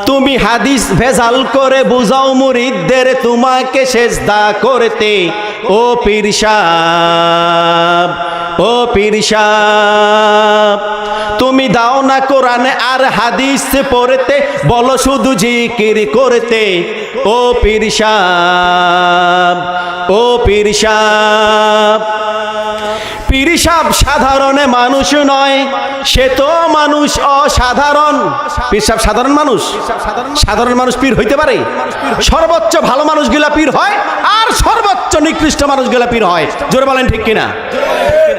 তুমি হাদিস ভেজাল করে বুঝাও মুরিদদের তোমাকে সেজদা করতে। ও পীর সাহেব, ও পীর সাহেব, তুমি দাও না কোরআনে আর হাদিস পড়তে, বলো শুধু জিকির করতে। ও পীর সাহেব, ও পীর সাহেব, পীর সাহেব সাধারণ মানুষ নয়, সে তো মানুষ অসাধারণ। পীর সাহেব সাধারণ মানুষ? সাধারণ মানুষ পীর হইতে পারে? সর্বোচ্চ ভালো মানুষগুলা পীর হয়, আর সর্বোচ্চ নিকৃষ্ট মানুষগুলা পীর হয়। জোরে বলেন ঠিক কিনা?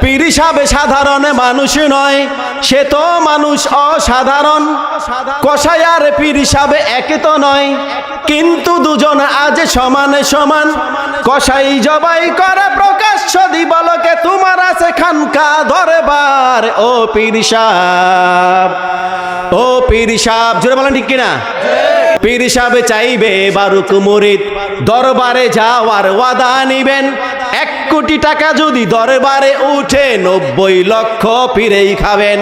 পীর সাহেব সাধারণ মানুষ নয়, সে তো মানুষ অসাধারণ। কসাই আর পীর সাহেব এক তো নয়, কিন্তু দুজন আজ সমানে সমান। কসাই জবাই করে প্রকাশ্য দিবালকে, তোমার আছে খানকা দরবার। ও পীর সাহেব, ও পীর সাহেব, জোরে বলেন ঠিক কিনা? পীর সাহেব চাইবে বারুক মুরিদ দরবারে যাওয়ার ওয়াদা নিবেন। 1 কোটি টাকা যদি দরবারে উঠে, 90 লক্ষ পীরেই খাবেন।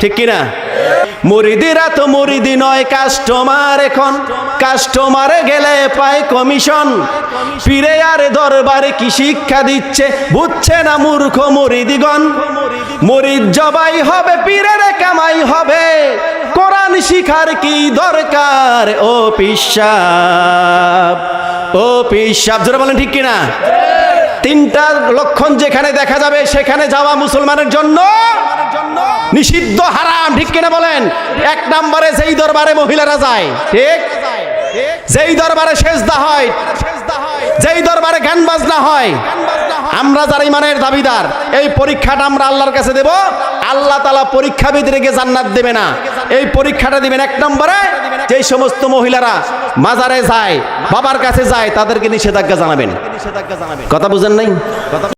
ঠিক কিনা? মুরিদিরা তো মুরিদি নয়, কাস্টমার। এখন কাস্টমারে গেলে পায় কমিশন। পীরে আর দরবারে কি শিক্ষা দিচ্ছে বুঝছে না মূর্খ মুরিদিগণ। মুরিদ জবাই হবে, পীরের কামাই হবে, কোরআন শিখার কি দরকার? ও পীর সাহেব, ও পীর সাহেব, জোরে বলেন ঠিক কিনা? 3টা লক্ষণ যেখানে দেখা যাবে সেখানে যাওয়া মুসলমানের জন্য নিষিদ্ধ, হারাম। ঠিক কিনা বলেন? 1 নম্বরে যেই দরবারে মহিলারা যায়, ঠিক, যেই দরবারে সেজদা হয়, যেই দরবারে গান বাজনা হয়। আমরা যারা ইমানের দাবিদার, এই পরীক্ষাটা আমরা আল্লাহর কাছে দেব। আল্লাহ তাআলা পরীক্ষাবিদকে জান্নাত দেবে না, এই পরীক্ষাটা দিবেন 1 নম্বরে যেই সমস্ত মহিলারা মাজারে যায়, বাবার কাছে যায়, তাদেরকে নিষেধাজ্ঞা জানাবেন। কথা বুঝেন নাই?